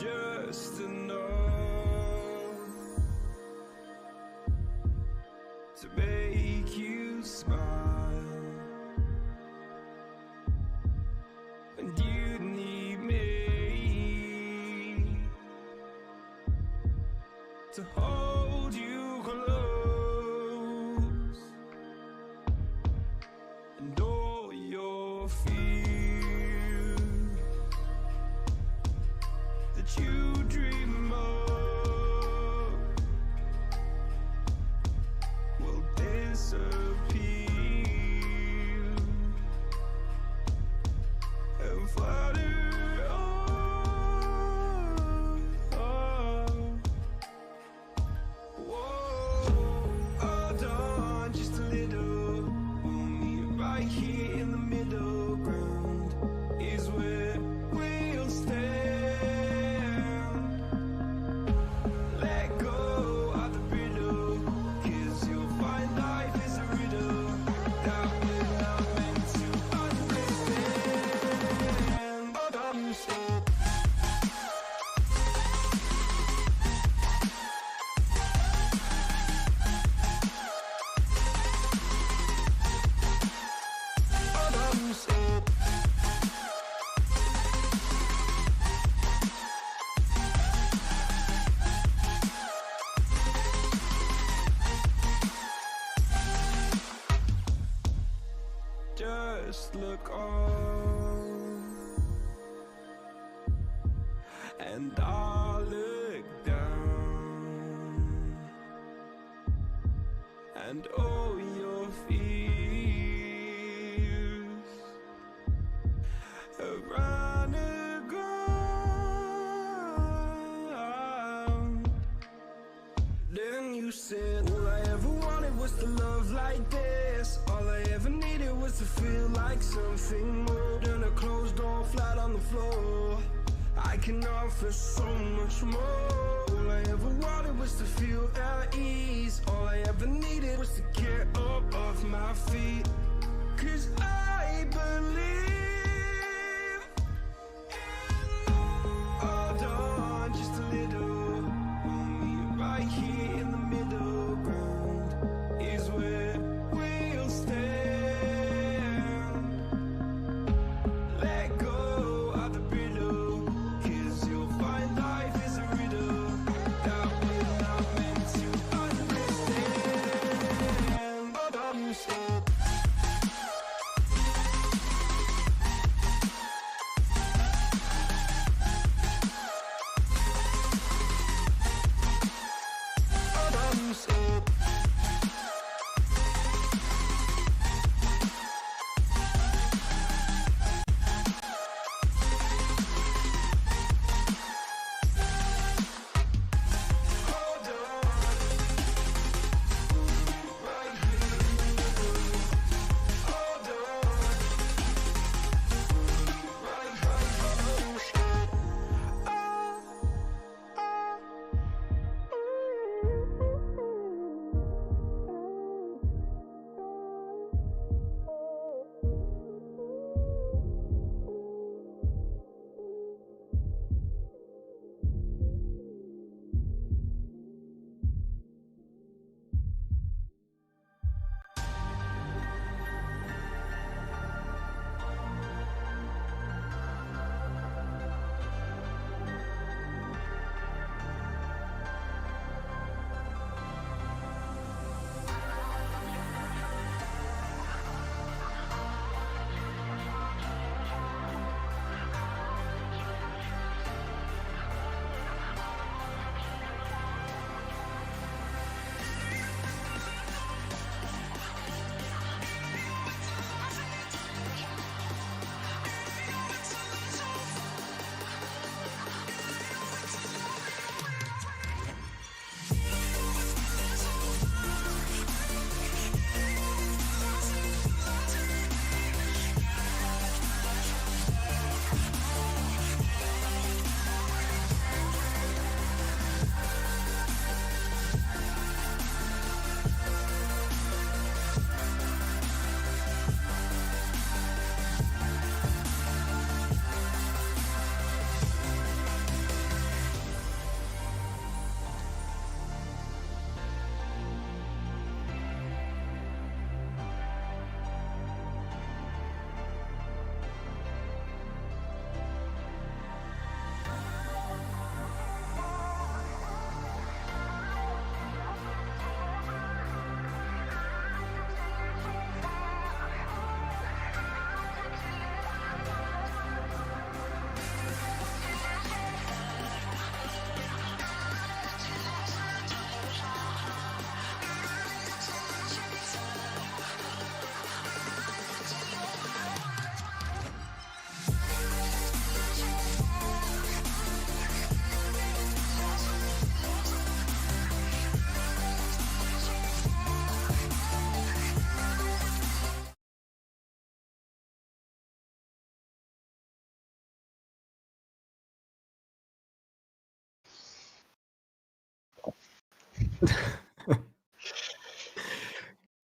just enough to make you smile, and you need me to hold you close, and all your fears that you dream of will disappear and flutter on. Whoa, hold on just a little. We'll meet right here in the middle ground is where we'll stand. Let go of the riddle, 'cause you'll find life is a riddle that we're not meant to understand. Hold on, stop. Hold on, stop. Just look on, and I'll look down, and all your fears have run aground. Then you said, all I ever wanted was to love like this. All I ever needed was to feel like something more than a closed door flat on the floor. I can offer so much more. All I ever wanted was to feel at ease. All I ever needed was to get up off my feet. 'Cause I believe in love. Hold on just a little. We'll meet right here in the middle ground is where we'll stand. Let go of the riddle, 'cause you'll find life is a riddle that we're not meant to understand. Hold on, stop.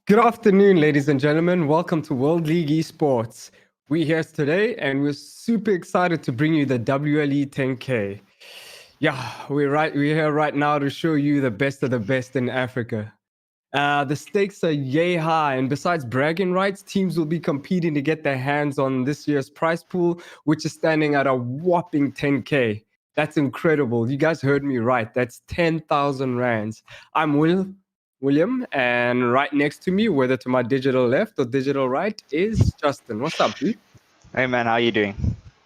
Good afternoon, ladies and gentlemen. Welcome to World League Esports. We're here today and we're super excited to bring you the WLE 10K. Yeah, we're here right now to show you the best of the best in Africa. The stakes are yay high, and besides bragging rights, teams will be competing to get their hands on this year's prize pool, which is standing at a whopping 10K. That's incredible. You guys heard me right. That's 10,000 rands. I'm William, and right next to me, whether to my digital left or digital right, is Justin. What's up, dude? Hey man, how you doing?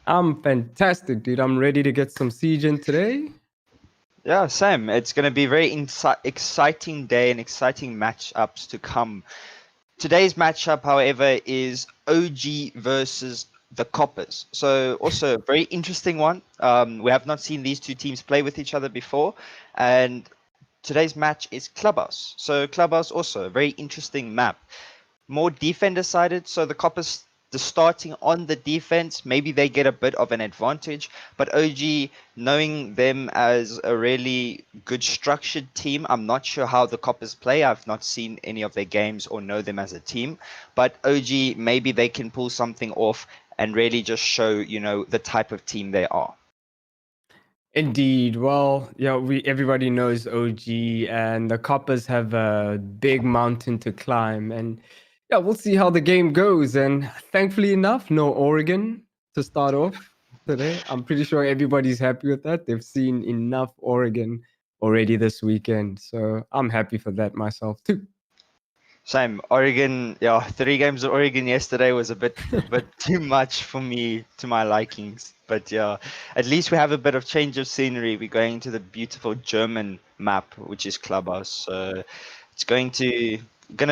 I'm fantastic, dude. I'm ready to get some siege in today. Yeah, same. It's going to be a very exciting day and exciting matchups to come. Today's matchup, however, is OG versus the Coppers. So also a very interesting one. We have not seen these two teams play with each other before, and today's match is Clubhouse. So Clubhouse also a very interesting map. More defender sided, so the Coppers starting on the defense, maybe they get a bit of an advantage. But OG, knowing them as a really good structured team, I'm not sure how the Coppers play. I've not seen any of their games or know them as a team. But OG, maybe they can pull something off and really just show, the type of team they are. Indeed. Well, yeah, everybody knows OG, and the Coppers have a big mountain to climb. And yeah, we'll see how the game goes. And thankfully enough, no Oregon to start off today. I'm pretty sure everybody's happy with that. They've seen enough Oregon already this weekend. So I'm happy for that myself too. Same. Oregon, 3 games of Oregon yesterday was a bit too much for me, to my likings. But yeah, at least we have a bit of change of scenery. We're going to the beautiful German map, which is Clubhouse. So it's going to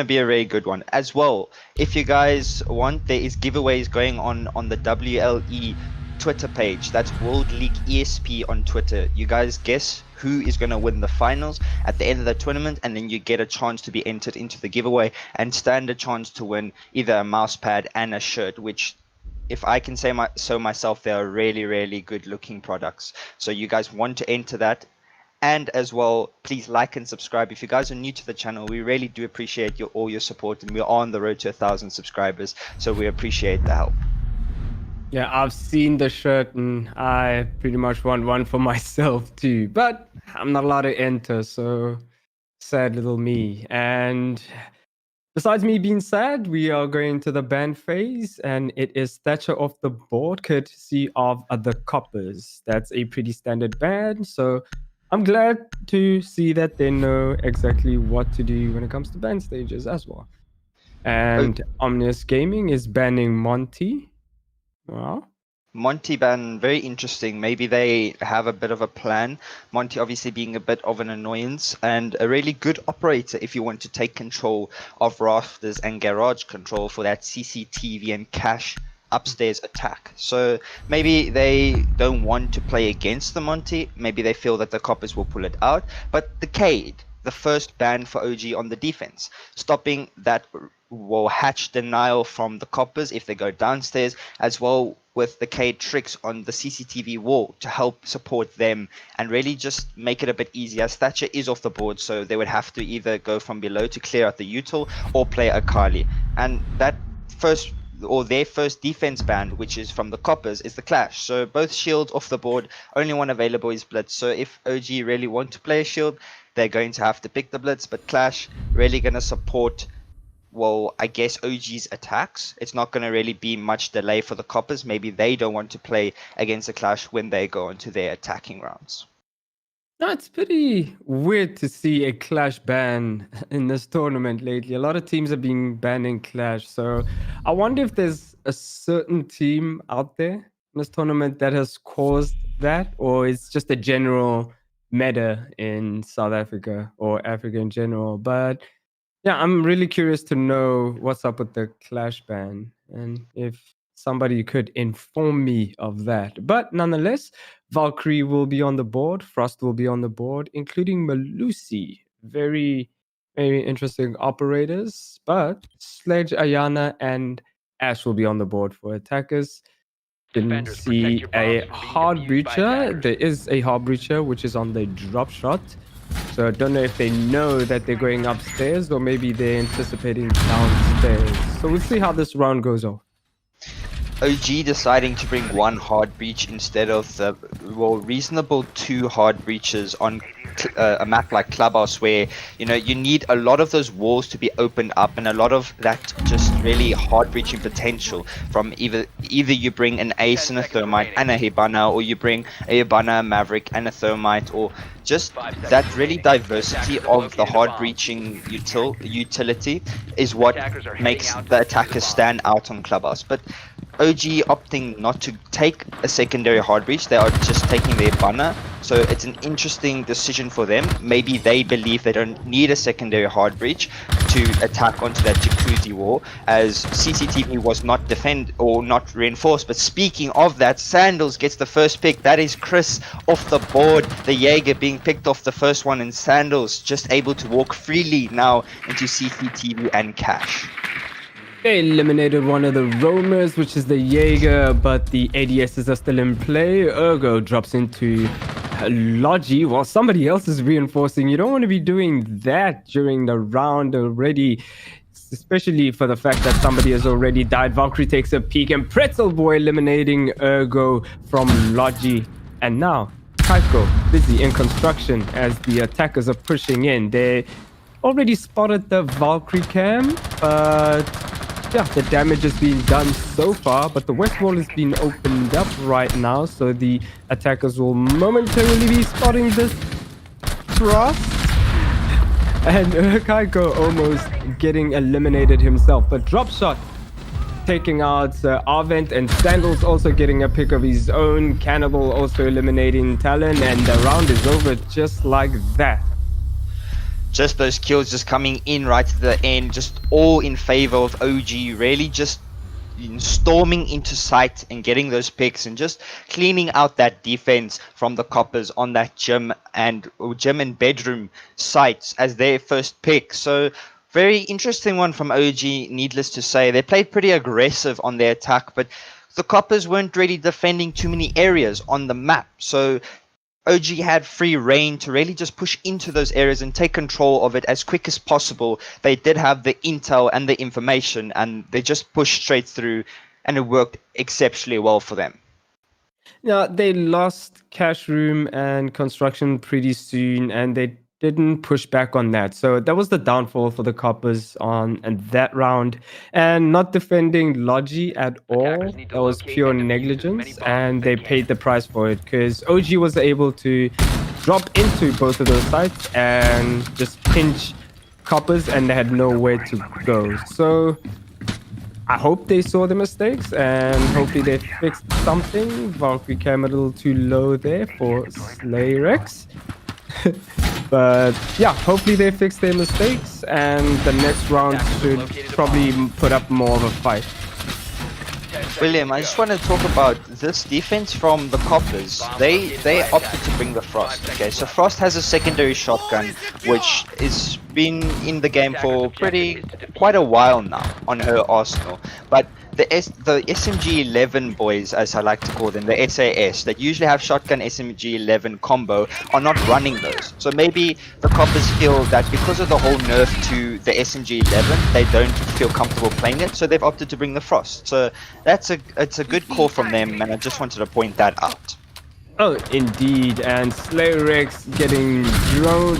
be a very good one as well. If you guys want, there is giveaways going on the WLE Twitter page. That's World League ESP on Twitter. You guys guess who is going to win the finals at the end of the tournament, and then you get a chance to be entered into the giveaway and stand a chance to win either a mouse pad and a shirt, which, if I can say so myself, they are really, really good looking products. So you guys want to enter that. And as well, please like and subscribe. If you guys are new to the channel, we really do appreciate all your support, and we're on the road to 1,000 subscribers, so we appreciate the help. Yeah, I've seen the shirt and I pretty much want one for myself too, but I'm not allowed to enter, so sad little me. And besides me being sad, we are going to the ban phase, and it is Thatcher off the board, courtesy of the Coppers. That's a pretty standard ban, so I'm glad to see that they know exactly what to do when it comes to ban stages as well. And Omnius Gaming is banning Monty. Wow. Monty ban, very interesting. Maybe they have a bit of a plan. Monty obviously being a bit of an annoyance and a really good operator if you want to take control of rafters and garage control for that CCTV and cache upstairs attack. So maybe they don't want to play against the Monty. Maybe they feel that the Coppers will pull it out. But the Cade, the first ban for OG on the defense, stopping that will hatch denial from the Coppers if they go downstairs, as well with the Cade tricks on the CCTV wall to help support them and really just make it a bit easier. Thatcher is off the board, so they would have to either go from below to clear out the util or play Akali. And that their first defense ban, which is from the Coppers, is the Clash. So both shields off the board, only one available is Blitz. So if OG really want to play a shield, they're going to have to pick the Blitz, but Clash really going to support, well, I guess OG's attacks. It's not going to really be much delay for the Coppers. Maybe they don't want to play against the Clash when they go into their attacking rounds. No, it's pretty weird to see a Clash ban in this tournament lately. A lot of teams have been banning Clash. So I wonder if there's a certain team out there in this tournament that has caused that, or it's just a general meta in South Africa or Africa in general. But yeah, I'm really curious to know what's up with the Clash ban and if somebody could inform me of that. But nonetheless, Valkyrie will be on the board, Frost will be on the board, including Malusi. Very, very interesting operators. But Sledge, Ayana, and Ash will be on the board for attackers. Didn't see a hard breacher. There is a hard breacher, which is on the drop shot. So I don't know if they know that they're going upstairs or maybe they're anticipating downstairs. So we'll see how this round goes off. OG deciding to bring one hard breach instead of the reasonable 2 hard breaches on a map like Clubhouse, where you need a lot of those walls to be opened up and a lot of that just really hard breaching potential from either you bring an Ace and a Thermite and a Hibana, or you bring a Hibana, a Maverick and a Thermite, or just that really diversity of the hard breaching utility is what makes the attackers stand out on Clubhouse. But OG opting not to take a secondary hard breach, they are just taking their Hibana. So it's an interesting decision for them. Maybe they believe they don't need a secondary hard breach to attack onto that Jacuzzi wall, as CCTV was not not reinforced. But speaking of that, Sandals gets the first pick. That is Chris off the board. The Jaeger being picked off the first one, and Sandals just able to walk freely now into CCTV and Cash. They eliminated one of the roamers, which is the Jaeger, but the ADSs are still in play. Ergo drops into Logi while somebody else is reinforcing. You don't want to be doing that during the round already, especially for the fact that somebody has already died. Valkyrie takes a peek, and Pretzel Boy eliminating Ergo from Logi. And now Kaiko busy in construction as the attackers are pushing in. They already spotted the Valkyrie cam, but yeah, the damage has been done so far, but the west wall has been opened up right now, so the attackers will momentarily be spotting this thrust. And Kaiko almost getting eliminated himself, but drop shot taking out Arvent, and Sandals also getting a pick of his own. Cannibal also eliminating Talon, and the round is over just like that. Just those kills just coming in right to the end, just all in favor of OG, really just storming into sight and getting those picks and just cleaning out that defense from the Coppers on that gym and bedroom sites as their first pick. So very interesting one from OG, needless to say. They played pretty aggressive on their attack, but the Coppers weren't really defending too many areas on the map. So OG had free reign to really just push into those areas and take control of it as quick as possible. They did have the intel and the information, and they just pushed straight through, and it worked exceptionally well for them. Yeah, they lost cash room and construction pretty soon, and they didn't push back on that. So that was the downfall for the Coppers on that round. And not defending Logi at all, that was pure negligence, and they paid the price for it because OG was able to drop into both of those sites and just pinch Coppers, and they had nowhere to go. So I hope they saw the mistakes and hopefully they fixed something. Valkyrie came a little too low there for Slayrex. But yeah, hopefully they fix their mistakes, and the next round should probably put up more of a fight. William, I just want to talk about this defense from the Coppers. They opted to bring the Frost. Okay, so Frost has a secondary shotgun, which has been in the game for quite a while now on her arsenal. But the SMG-11 boys, as I like to call them, the SAS, that usually have shotgun SMG-11 combo, are not running those. So maybe the Coppers feel that because of the whole nerf to the SMG-11, they don't feel comfortable playing it, so they've opted to bring the Frost. So it's a good call from them, and I just wanted to point that out. Oh, indeed. And Slayrex getting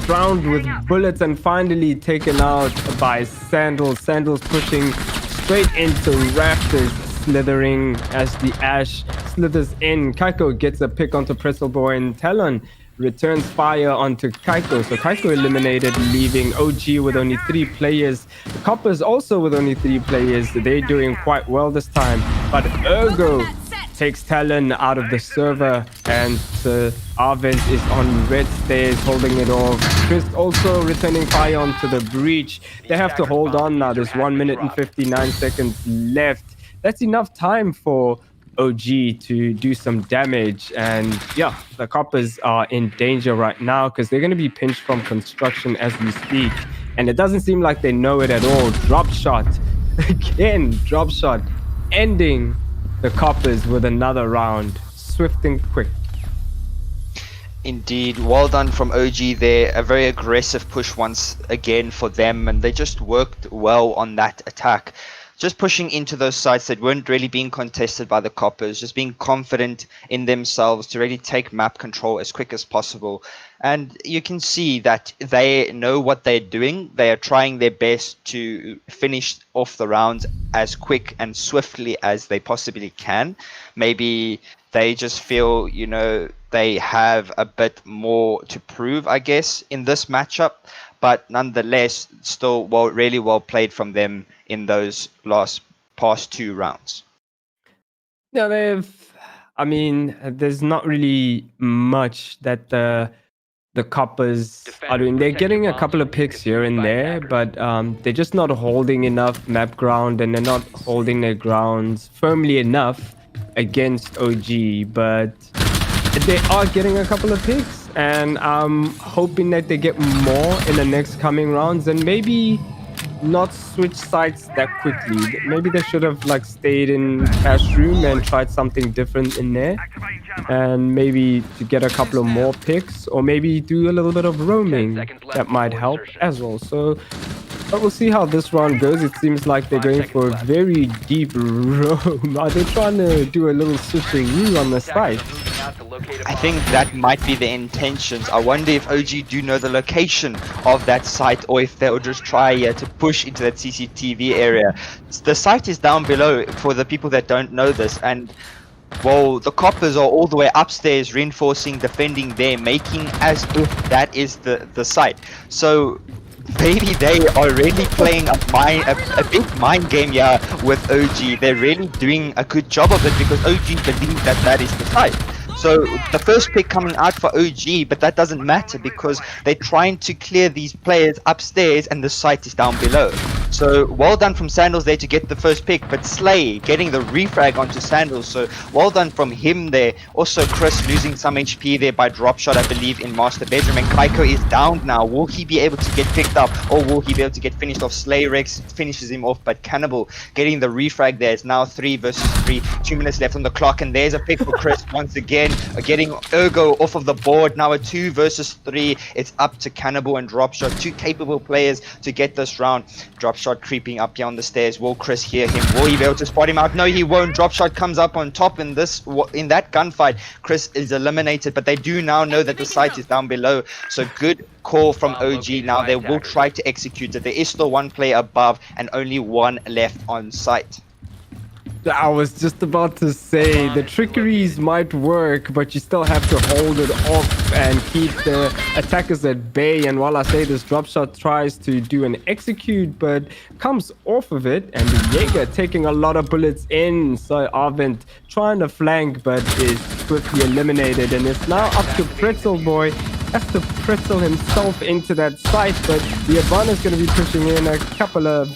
drowned with bullets and finally taken out by Sandals. Sandals pushing straight into Raptors, slithering as the Ash slithers in. Kaiko gets a pick onto Pretzel Boy, and Talon returns fire onto Kaiko. So Kaiko eliminated, leaving OG with only 3 players. The Coppers also with only 3 players. They're doing quite well this time. But Ergo takes Talon out of the server, and Arvent is on red stairs holding it off. Chris also returning fire onto the breach. They have to hold on now. There's 1 minute and 59 seconds left. That's enough time for OG to do some damage, and yeah, the Coppers are in danger right now because they're going to be pinched from construction as we speak, and it doesn't seem like they know it at all. Drop shot again, drop shot ending the Coppers with another round, swift and quick. Indeed, well done from OG there. A very aggressive push once again for them, and they just worked well on that attack. Just pushing into those sites that weren't really being contested by the Coppers, just being confident in themselves to really take map control as quick as possible. And you can see that they know what they're doing. They are trying their best to finish off the rounds as quick and swiftly as they possibly can. Maybe they just feel, they have a bit more to prove, I guess, in this matchup. But nonetheless, still really well played from them in those past 2 rounds. Yeah, there's not really much that the Coppers are doing. They're getting a couple of picks here and there, but they're just not holding enough map ground, and they're not holding their grounds firmly enough against OG. But they are getting a couple of picks, and I'm hoping that they get more in the next coming rounds, and maybe not switch sides that quickly. Maybe they should have stayed in Cash Room and tried something different in there, and maybe to get a couple of more picks, or maybe do a little bit of roaming. That might help as well. So but we'll see how this round goes. It seems like they're going for a very deep roam. Are they trying to do a little switcheroo on the site? I think that might be the intentions. I wonder if OG do know the location of that site, or if they'll just try to push into that CCTV area. The site is down below for the people that don't know this, and the Coppers are all the way upstairs, reinforcing, defending there, making as if that is the site. So maybe they are really playing a big mind game here with OG. They're really doing a good job of it, because OG believe that that is the site. So the first pick coming out for OG, but that doesn't matter because they're trying to clear these players upstairs and the site is down below. So well done from Sandals there to get the first pick, but Slay getting the refrag onto Sandals. So well done from him there. Also Chris losing some HP there by drop shot, I believe, in Master Bedroom. And Kaiko is down now. Will he be able to get picked up, or will he be able to get finished off? Slay Rex finishes him off, but Cannibal getting the refrag there. It's now 3 versus 3. 2 minutes left on the clock, and there's a pick for Chris once again. Getting Ergo off of the board. Now a 2 versus 3. It's up to Cannibal and Dropshot, 2 capable players to get this round. Dropshot creeping up here on the stairs. Will Chris hear him? Will he be able to spot him out? No, he won't. Dropshot comes up on top in that gunfight. Chris is eliminated, but they do now know that the site is down below. So good call from OG. Now they will try to execute it. There is still 1 player above and only 1 left on site. I was just about to say, the trickeries might work, but you still have to hold it off and keep the attackers at bay. And while I say this, Dropshot tries to do an execute, but comes off of it, and the Jaeger taking a lot of bullets in. So Arvent trying to flank, but is swiftly eliminated. And it's now up to Pretzel Boy. Has to pretzel himself into that site, but the Ivana is going to be pushing in a couple of...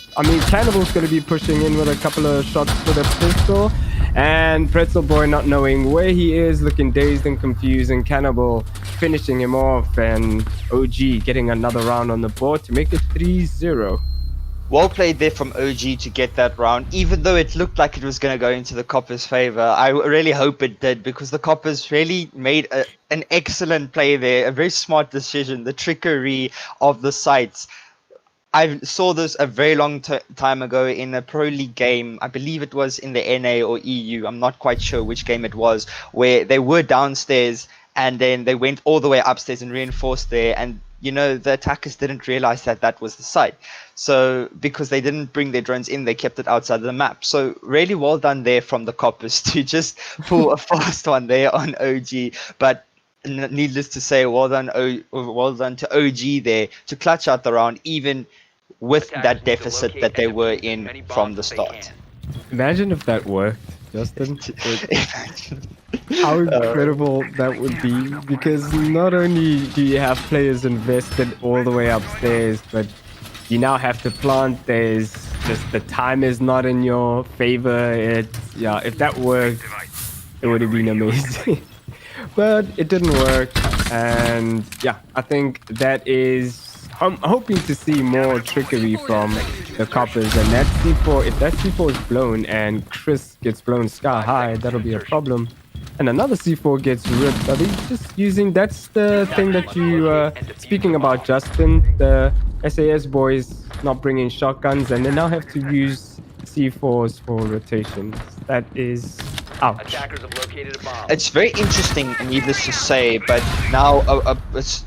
Cannibal's going to be pushing in with a couple of shots with a pistol, and Pretzel Boy not knowing where he is, looking dazed and confused, and Cannibal finishing him off, and OG getting another round on the board to make it 3-0. Well played there from OG to get that round, even though it looked like it was going to go into the Coppers' favor. I really hope it did, because the Coppers really made an excellent play there, a very smart decision, the trickery of the sites. I saw this a very long time ago in a Pro League game. I believe it was in the NA or EU. I'm not quite sure which game it was, where they were downstairs and then they went all the way upstairs and reinforced there, and the attackers didn't realize that that was the site. So because they didn't bring their drones in, they kept it outside of the map. So really well done there from the Coppers to just pull a fast one there on OG. But needless to say, well done to OG there to clutch out the round, even with that deficit that they were in from the start. Imagine if that worked, Justin. How incredible that would be, because not only do you have players invested all the way upstairs, but you now have to plant. There's just the time is not in your favor. If that worked, it would have been amazing. But it didn't work, and I think that is... I'm hoping to see more trickery from the Coppers, and that C4, if that C4 is blown and Chris gets blown sky high, that'll be a problem. And another C4 gets ripped. Are they just using... That's the thing that you speaking about, Justin. The SAS boys not bringing shotguns, and they now have to use C4s for rotations. That is... ouch. Attackers have located a bomb. It's very interesting, needless to say, but now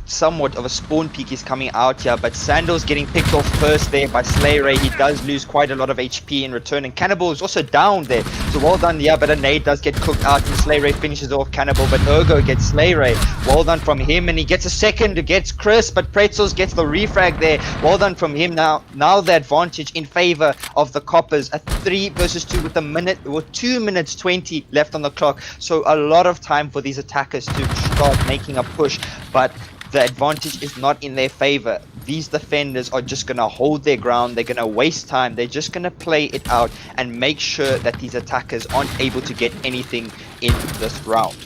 somewhat of a spawn peak is coming out here, but Sandal's getting picked off first there by Slayray. He does lose quite a lot of HP in return, and Cannibal is also down there. So well done, yeah, but a nade does get cooked out, and Slayray finishes off Cannibal, but Ergo gets Slayray. Well done from him, and he gets a second, gets Chris, but Pretzels gets the refrag there. Well done from him. Now the advantage in favor of the Coppers. A 3 versus 2 with 2 minutes 20 left on the clock, so a lot of time for these attackers to start making a push, but the advantage is not in their favor. These defenders are just going to hold their ground. They're going to waste time. They're just going to play it out and make sure that these attackers aren't able to get anything in this round.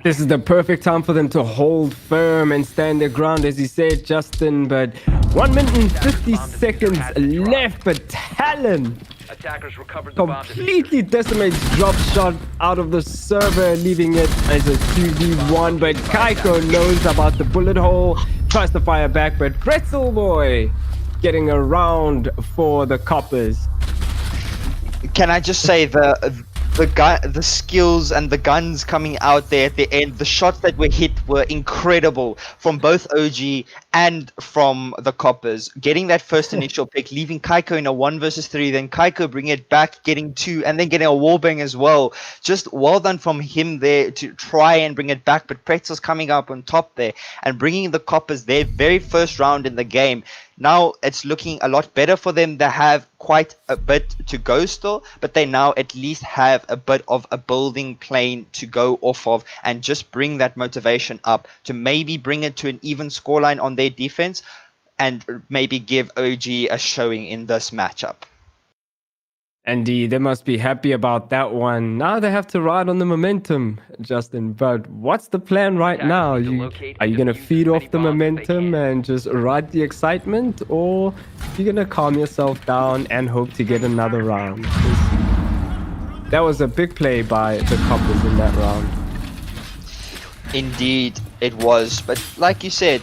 This is the perfect time for them to hold firm and stand their ground, as you said, Justin. But 1 minute and 50 seconds left. But Talon Attackers recovered the bomb. completely decimates drop shot out of the server, leaving it as a 2v1. But Kaiko knows about the bullet hole, tries to fire back, but Pretzel Boy getting around for the Coppers. Can I just say the skills and the guns coming out there at the end, the shots that were hit were incredible from both OG and from the Coppers. Getting that first initial pick, leaving Kaiko in a 1 versus 3, then Kaiko bringing it back, getting 2, and then getting a wallbang as well. Just well done from him there to try and bring it back, but Pretzel's coming up on top there and bringing the Coppers their very first round in the game. Now it's looking a lot better for them. They have quite a bit to go still, but they now at least have a bit of a building plane to go off of and just bring that motivation up to maybe bring it to an even scoreline on their defense and maybe give OG a showing in this matchup. Indeed, they must be happy about that one. Now they have to ride on the momentum, Justin. But what's the plan right now? Are you going to feed off the momentum and just ride the excitement? Or are you going to calm yourself down and hope to get another round? That was a big play by the Coppers in that round. Indeed, it was. But like you said,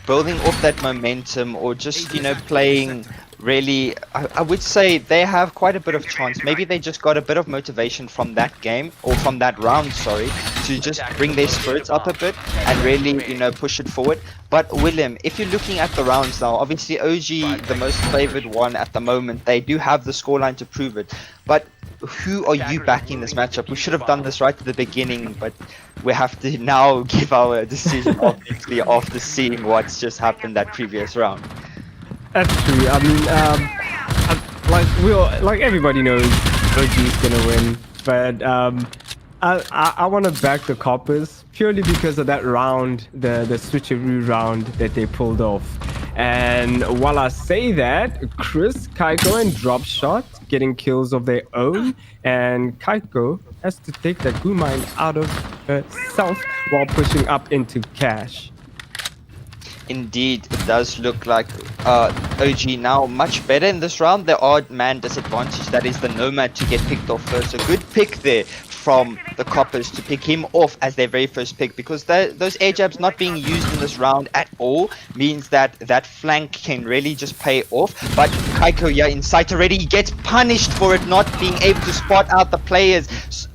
building off that momentum or just, playing... Really, I would say they have quite a bit of chance. Maybe they just got a bit of motivation from that game, or from that round, sorry, to just bring their spirits up a bit and really, push it forward. But William, if you're looking at the rounds now, obviously OG, the most favored one at the moment, they do have the scoreline to prove it. But who are you backing this matchup? We should have done this right at the beginning, but we have to now give our decision, obviously, after seeing what's just happened that previous round. That's true. I mean, like everybody knows, OG is gonna win. But I want to back the Coppers purely because of that round, the switcheroo round that they pulled off. And while I say that, Chris, Kaiko, and Dropshot getting kills of their own, and Kaiko has to take that glue mine out of herself while pushing up into Cash. Indeed, it does look like OG now much better in this round. The odd man disadvantage, that is the Nomad to get picked off first. A good pick there from the Coppers to pick him off as their very first pick, because those air jabs not being used in this round at all means that that flank can really just pay off. But Kaiko, yeah, in sight already, he gets punished for it not being able to spot out the players.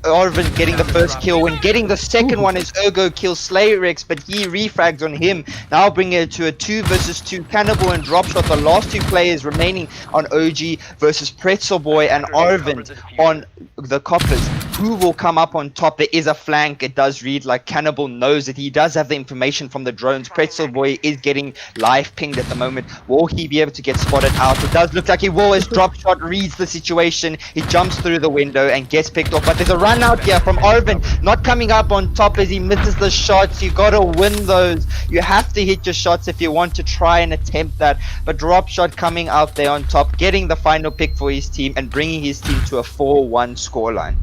Orvin getting the first kill, when getting the second one is Ergo kills Slayrex, but he refrags on him. Now bring it to a 2 versus 2. Cannibal and Dropshot, the last 2 players remaining on OG versus Pretzel Boy and Orvin on the Coppers. Who will come up on top? There is a flank. It does read like Cannibal knows that he does have the information from the drones. Pretzel Boy is getting live pinged at the moment. Will he be able to get spotted out? It does look like he will, as Dropshot reads the situation. He jumps through the window and gets picked off, but there's a run out here from Orvin, not coming up on top as he misses the shots. You gotta win those. You have to hit your shots if you want to try and attempt that. But Dropshot coming out there on top, getting the final pick for his team and bringing his team to a 4-1 scoreline.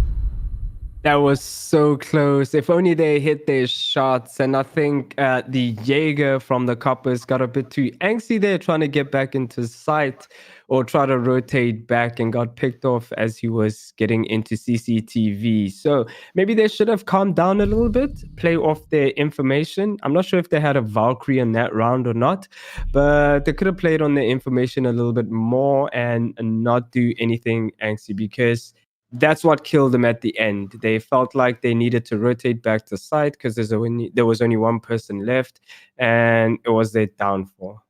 That was so close. If only they hit their shots. And I think the Jaeger from the Coppers got a bit too angsty there, trying to get back into sight or try to rotate back and got picked off as he was getting into CCTV. So maybe they should have calmed down a little bit, play off their information. I'm not sure if they had a Valkyrie in that round or not, but they could have played on their information a little bit more and not do anything angsty, because that's what killed them at the end. They felt like they needed to rotate back to site because there was only one person left, and it was their downfall.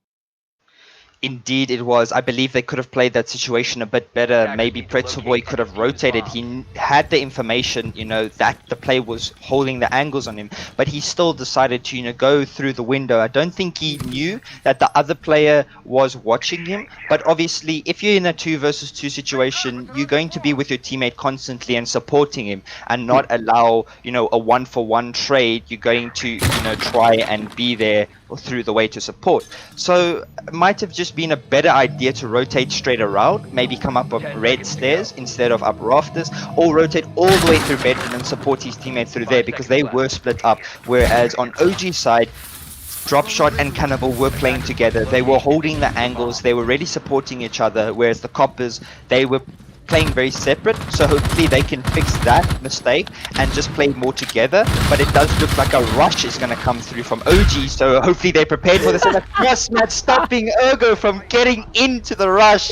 Indeed, it was. I believe they could have played that situation a bit better. Attackers Maybe need to Pretzel Boy locate could have and defuse the rotated. bomb. He had the information, that the player was holding the angles on him, but he still decided to, go through the window. I don't think he knew that the other player was watching him. But obviously, if you're in a 2 versus 2 situation, you're going to be with your teammate constantly and supporting him, and not allow, a 1-for-1 trade. You're going to, try and be there through the way to support. So it might have just been a better idea to rotate straight around, maybe come up red stairs instead of up rafters, or rotate all the way through bedroom and support his teammates through there, because they were split up. Whereas on OG side, Dropshot and Cannibal were playing together. They were holding the angles, they were really supporting each other, whereas the Coppers, they were playing very separate. So hopefully they can fix that mistake and just play more together. But it does look like a rush is going to come through from OG, so hopefully they're prepared for this. And yes, Matt, stopping Ergo from getting into the rush.